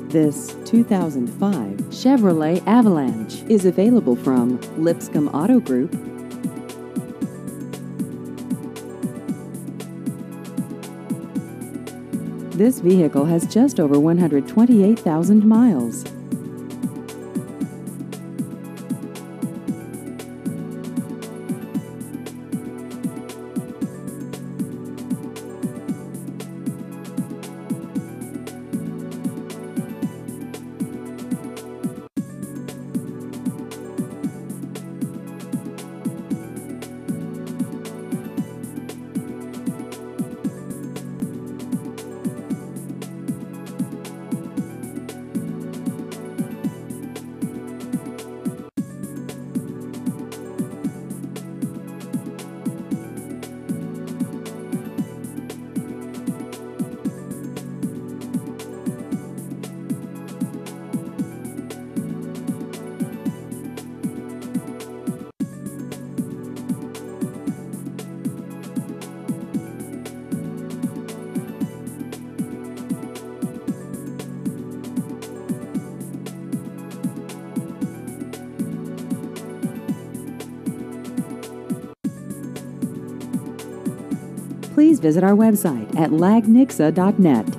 This 2005 Chevrolet Avalanche is available from Lipscomb Auto Group. This vehicle has just over 128,000 miles. Please visit our website at lagnixa.net.